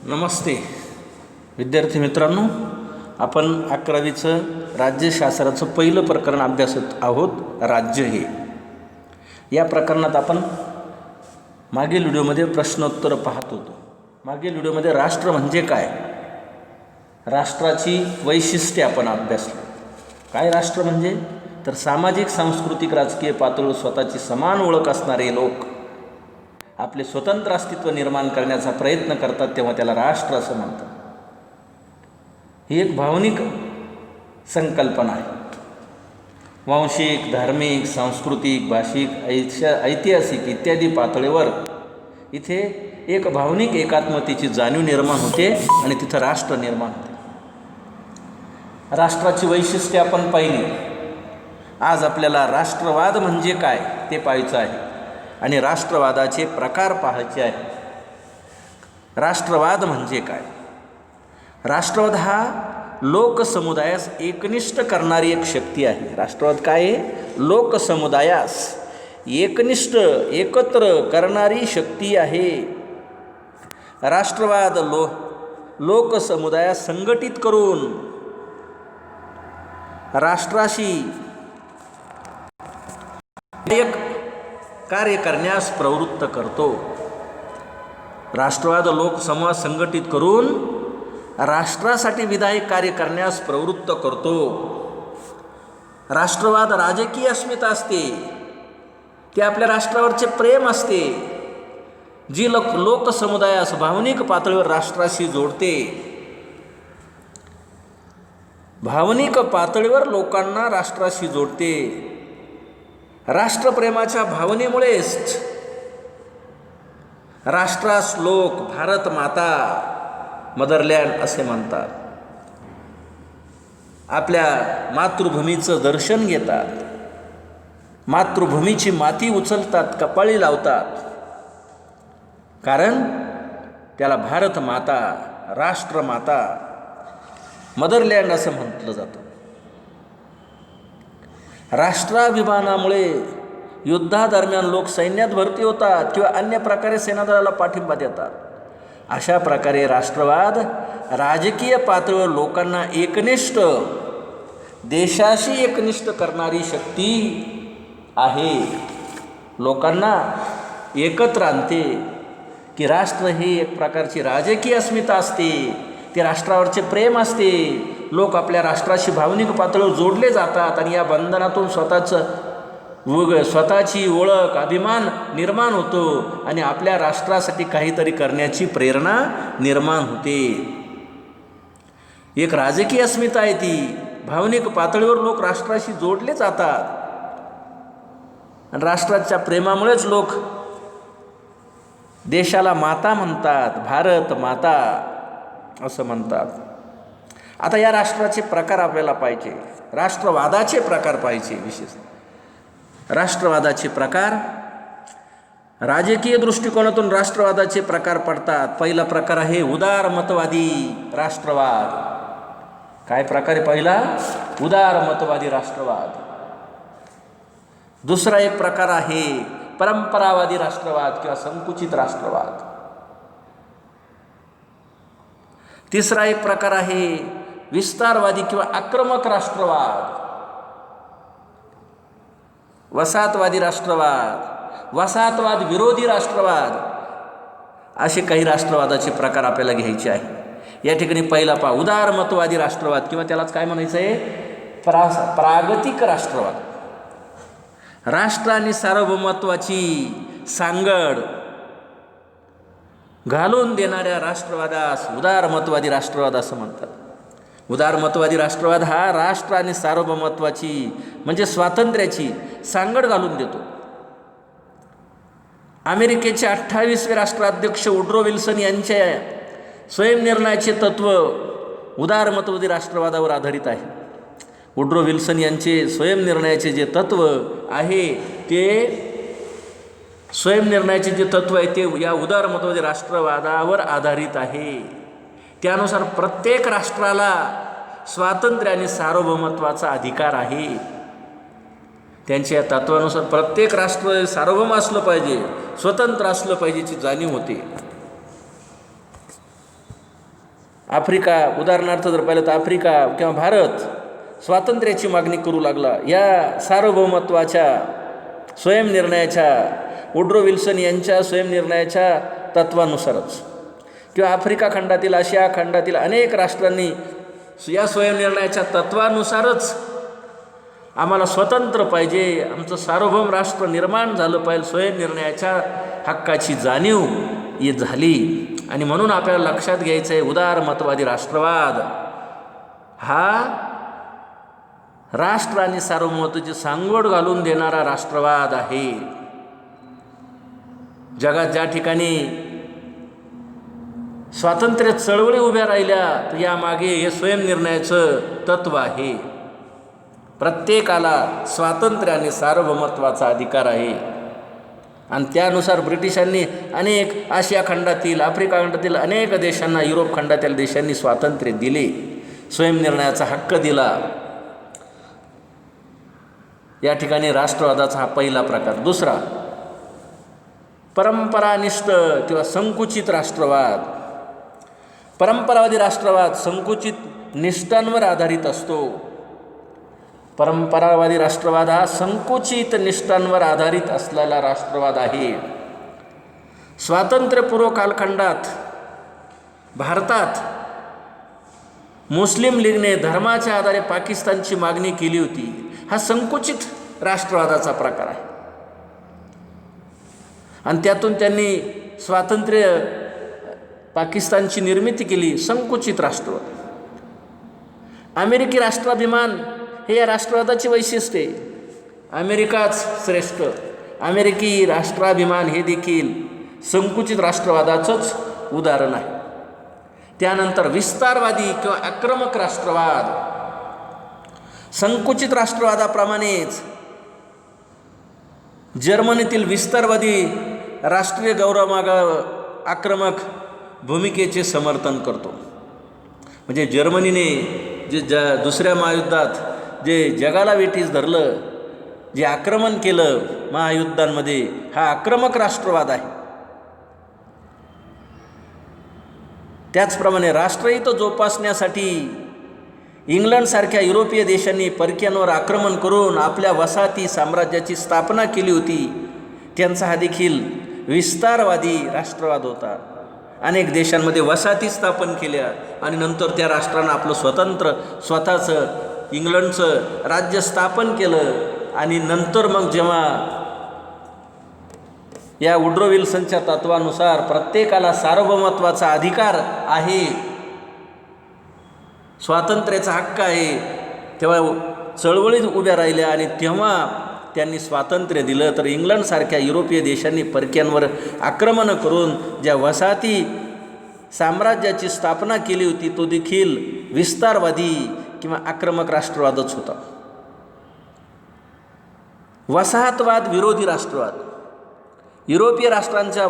नमस्ते विद्यार्थी मित्रांनो, आपण 11वीचं राज्यशास्त्राचं पहिलं प्रकरण अभ्यासत आहोत. राज्य हे या प्रकरणात आपण मागील व्हिडिओमध्ये प्रश्नोत्तर पाहत होतो. मागील व्हिडिओमध्ये राष्ट्र म्हणजे काय, राष्ट्राची वैशिष्ट्ये आपण अभ्यासली. काय राष्ट्र म्हणजे तर सामाजिक, सांस्कृतिक, राजकीय पातळीवर स्वतःची समान ओळख असणारे लोक आपले स्वतंत्र अस्तित्व निर्माण करण्याचा प्रयत्न करतात, तेव्हा त्याला राष्ट्र असं म्हणतात. ही एक भावनिक संकल्पना आहे. वांशिक, धार्मिक, सांस्कृतिक, भाषिक, ऐतिहासिक इत्यादी पातळीवर इथे एक भावनिक एकात्मतेची जाणीव निर्माण होते आणि तिथं राष्ट्र निर्माण होते. राष्ट्राची वैशिष्ट्ये आपण पाहिली. आज आपल्याला राष्ट्रवाद म्हणजे काय ते पाहायचं आहे आणि राष्ट्रवादाचे प्रकार पाहायचे आहे. राष्ट्रवाद म्हणजे काय? राष्ट्रवाद हा लोकसमुदायास एकनिष्ठ करणारी एक शक्ती आहे. राष्ट्रवाद काय आहे? लोकसमुदायास एकनिष्ठ, एकत्र करणारी शक्ती आहे. राष्ट्रवाद लोकसमुदायास संघटित करून राष्ट्राशी एक कार्य करण्यास प्रवृत्त करतो. राष्ट्रवाद लोकसमूह संघटित करून राष्ट्रासाठी विधायक कार्य करण्यास प्रवृत्त करतो. राष्ट्रवाद राजकीय अस्मिता असते, ते आपल्या राष्ट्रावरचे प्रेम असते, जी लोकसमुदायास भावनिक पातळीवर राष्ट्राशी जोडते. भावनिक पातळीवर लोकांना राष्ट्राशी जोडते. राष्ट्रप्रेमाच्या भावनेमुळेच राष्ट्रास लोक भारत माता, मदरलँड असे म्हणतात. आपल्या मातृभूमीचं दर्शन घेतात, मातृभूमीची माती उचलतात, कपाळी लावतात, कारण त्याला भारत माता, राष्ट्रमाता, मदरलँड असं म्हटलं जातं. राष्ट्राभिमानामुळे युद्धादरम्यान लोक सैन्यात भरती होतात किंवा अन्य प्रकारे सेनादलाला पाठिंबा देतात. अशा प्रकारे राष्ट्रवाद राजकीय पातळीवर लोकांना एकनिष्ठ, देशाशी एकनिष्ठ करणारी शक्ती आहे. लोकांना एकत्र आणते की राष्ट्र ही एक प्रकारची राजकीय अस्मिता असते, ते राष्ट्रावरचे प्रेम असते. लोक आपल्या राष्ट्राशी भावनिक पातळीवर जोडले जातात आणि या बंधनातून स्वतःची ओळख, अभिमान निर्माण होतो आणि आपल्या राष्ट्रासाठी काहीतरी करण्याची प्रेरणा निर्माण होते. एक राजकीय अस्मिता आहे ती. भावनिक पातळीवर लोक राष्ट्राशी जोडले जातात आणि राष्ट्राच्या प्रेमामुळेच लोक देशाला माता म्हणतात, भारत माता असं म्हणतात. आता या राष्ट्राचे प्रकार आपल्याला पाहिजे, राष्ट्रवादाचे प्रकार पाहिजे. विशेष राष्ट्रवादाचे प्रकार, राजकीय दृष्टिकोनातून राष्ट्रवादाचे प्रकार पडतात. पहिला प्रकार आहे उदारमतवादी राष्ट्रवाद. काय प्रकार आहे पहिला? उदारमतवादी राष्ट्रवाद. दुसरा एक प्रकार आहे परंपरावादी राष्ट्रवाद किंवा संकुचित राष्ट्रवाद. तिसरा एक प्रकार आहे विस्तारवादी किंवा आक्रमक राष्ट्रवाद. वसाहतवादी राष्ट्रवाद, वसाहतवाद विरोधी राष्ट्रवाद, असे काही राष्ट्रवादाचे प्रकार आपल्याला घ्यायचे आहे. या ठिकाणी पहिला उदारमतवादी राष्ट्रवाद किंवा त्यालाच काय म्हणायचं आहे? प्रागतिक राष्ट्रवाद. राष्ट्र आणि सार्वभौमत्वाची सांगड घालून देणाऱ्या राष्ट्रवादास उदारमतवादी राष्ट्रवाद असं म्हणतात. उदारमतवादी राष्ट्रवाद हा राष्ट्र आणि सार्वभौमत्वाची म्हणजे स्वातंत्र्याची सांगड घालून देतो. अमेरिकेचे 28वे राष्ट्राध्यक्ष वुड्रो विल्सन यांच्या स्वयंनिर्णयाचे तत्त्व उदारमतवादी राष्ट्रवादावर आधारित आहे. वुड्रो विल्सन यांचे स्वयंनिर्णयाचे जे तत्त्व आहे ते स्वयंनिर्णयाचे जे तत्त्व आहे ते या उदारमतवादी राष्ट्रवादावर आधारित आहे. त्यानुसार प्रत्येक राष्ट्राला स्वातंत्र्य आणि सार्वभौमत्वाचा अधिकार आहे. त्यांच्या या तत्वानुसार प्रत्येक राष्ट्र सार्वभौम असलं पाहिजे, स्वतंत्र असलं पाहिजेची जाणीव होते. आफ्रिका, उदाहरणार्थ जर पाहिलं तर आफ्रिका किंवा भारत स्वातंत्र्याची मागणी करू लागला, या सार्वभौमत्वाच्या स्वयंनिर्णयाच्या वुड्रो विल्सन यांच्या स्वयंनिर्णयाच्या तत्वानुसारच, किंवा आफ्रिका खंडातील, आशिया खंडातील अनेक राष्ट्रांनी या स्वयंनिर्णयाच्या तत्वानुसारच आम्हाला स्वतंत्र पाहिजे, आमचं सार्वभौम राष्ट्र निर्माण झालं पाहिजे, स्वयंनिर्णयाच्या हक्काची जाणीव ही झाली. आणि म्हणून आपल्याला लक्षात घ्यायचं आहे, उदारमतवादी राष्ट्रवाद हा राष्ट्र आणि सार्वभौमत्वाची सांगड घालून देणारा राष्ट्रवाद आहे. जगात ज्या ठिकाणी स्वातंत्र्य चळवळी उभ्या राहिल्या तर यामागे हे स्वयंनिर्णयाचं तत्व आहे. प्रत्येकाला स्वातंत्र्य आणि सार्वभौमत्वाचा अधिकार आहे. आणि त्यानुसार ब्रिटिशांनी अनेक आशिया खंडातील, आफ्रिका खंडातील अनेक देशांना, युरोप खंडातील देशांनी स्वातंत्र्य दिले, स्वयंनिर्णयाचा हक्क दिला. या ठिकाणी राष्ट्रवादाचा हा पहिला प्रकार. दुसरा, परंपरानिष्ठ किंवा संकुचित राष्ट्रवाद. परंपरावादी राष्ट्रवाद संकुचित निष्ठांवर आधारित असतो. परंपरावादी राष्ट्रवाद हा संकुचित निष्ठांवर आधारित असलेला राष्ट्रवाद आहे. स्वातंत्र्यपूर्व कालखंडात भारतात मुस्लिम लीगने धर्माच्या आधारे पाकिस्तानची मागणी केली होती. हा संकुचित राष्ट्रवादाचा प्रकार आहे. आणि त्यातून त्यांनी स्वातंत्र्य पाकिस्तानची निर्मिती केली. संकुचित राष्ट्रवाद. अमेरिकी राष्ट्राभिमान हे या राष्ट्रवादाचे वैशिष्ट्य आहे. अमेरिकाच श्रेष्ठ. अमेरिकी राष्ट्राभिमान हे देखील संकुचित राष्ट्रवादाचंच उदाहरण आहे. त्यानंतर विस्तारवादी किंवा आक्रमक राष्ट्रवाद. संकुचित राष्ट्रवादाप्रमाणेच जर्मनीतील विस्तारवादी राष्ट्रीय गौरवामागं आक्रमक भूमिकेचे समर्थन करतो. म्हणजे जर्मनीने जे दुसऱ्या महायुद्धात जे जगाला वेठीस धरलं, जे आक्रमण केलं महायुद्धांमध्ये, हा आक्रमक राष्ट्रवाद आहे. त्याचप्रमाणे राष्ट्रहित जोपासण्यासाठी इंग्लंडसारख्या युरोपीय देशांनी परक्यांवर आक्रमण करून आपल्या वसाहती साम्राज्याची स्थापना केली होती. त्यांचा हा देखील विस्तारवादी राष्ट्रवाद होता. अनेक देशांमध्ये वसाहती स्थापन केल्या आणि नंतर त्या राष्ट्रानं आपलं स्वतःचं इंग्लंडचं राज्य स्थापन केलं. आणि नंतर मग जेव्हा या वुड्रो विल्सनच्या तत्वानुसार प्रत्येकाला सार्वभौमत्वाचा अधिकार आहे, स्वातंत्र्याचा हक्क आहे, तेव्हा चळवळीत उभ्या राहिल्या आणि तेव्हा त्यांनी स्वातंत्र्य दिलं. तर इंग्लंडसारख्या युरोपीय देशांनी परक्यांवर आक्रमणं करून ज्या वसाहती साम्राज्याची स्थापना केली होती तो देखील विस्तारवादी किंवा आक्रमक राष्ट्रवादच होता. वसाहतवाद विरोधी राष्ट्रवाद. युरोपीय राष्ट्रांच्या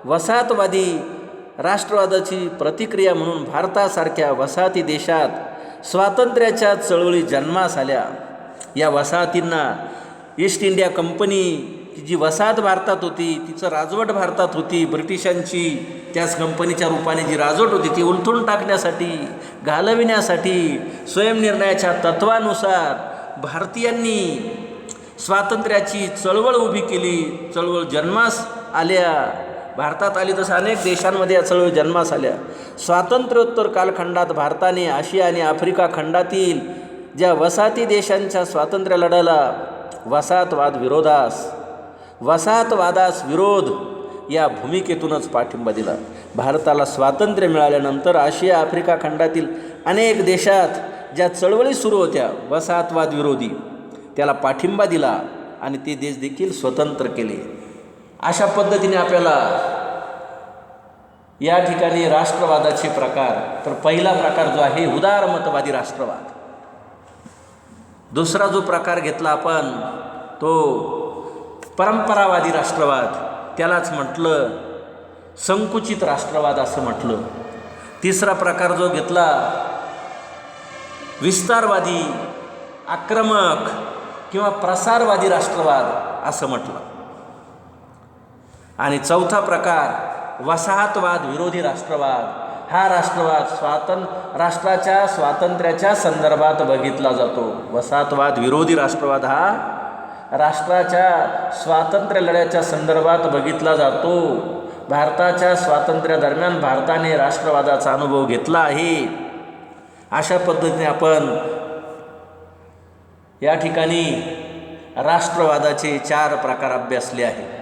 वसाहतवादी राष्ट्रवादाची प्रतिक्रिया म्हणून भारतासारख्या वसाहती देशात स्वातंत्र्याच्या चळवळी जन्मास आल्या. या वसाहतींना ईस्ट इंडिया कंपनी जी वसाहत भारतात होती, तिचं राजवट भारतात होती, ब्रिटिशांची त्याच कंपनीच्या रूपाने जी राजवट होती ती उलथून टाकण्यासाठी, घालविण्यासाठी स्वयंनिर्णयाच्या तत्वानुसार भारतीयांनी स्वातंत्र्याची चळवळ उभी केली. चळवळ जन्मास आल्या. भारतात आली तसं अनेक देशांमध्ये या चळवळी जन्मास आल्या. स्वातंत्र्योत्तर कालखंडात भारताने आशिया आणि आफ्रिका खंडातील ज्या वसाहती देशांच्या स्वातंत्र्य लढ्याला वसाहतवादास विरोध या भूमिकेतूनच पाठिंबा दिला. भारताला स्वातंत्र्य मिळाल्यानंतर आशिया आफ्रिका खंडातील अनेक देशात ज्या चळवळी सुरू होत्या वसाहतवाद विरोधी, त्याला पाठिंबा दिला आणि ते देश देखील स्वतंत्र केले. अशा पद्धतीने आपल्याला या ठिकाणी राष्ट्रवादाचे प्रकार, तर पहिला प्रकार जो आहे उदारमतवादी राष्ट्रवाद. दुसरा जो प्रकार घेतला आपण तो परंपरावादी राष्ट्रवाद, त्यालाच म्हटलं संकुचित राष्ट्रवाद असं म्हटलं. तिसरा प्रकार जो घेतला विस्तारवादी, आक्रमक किंवा प्रसारवादी राष्ट्रवाद असं म्हटलं. आणि चौथा प्रकार वसाहतवाद विरोधी राष्ट्रवाद. हा राष्ट्रवाद राष्ट्राच्या स्वातंत्र्याच्या संदर्भात बघितला जातो. वसाहतवाद विरोधी राष्ट्रवाद हा राष्ट्राच्या स्वातंत्र्य लढ्याच्या संदर्भात बघितला जातो. भारताच्या स्वातंत्र्यादरम्यान भारताने राष्ट्रवादाचा अनुभव घेतला आहे. अशा पद्धतीने आपण या ठिकाणी राष्ट्रवादाचे 4 प्रकार अभ्यासले आहेत.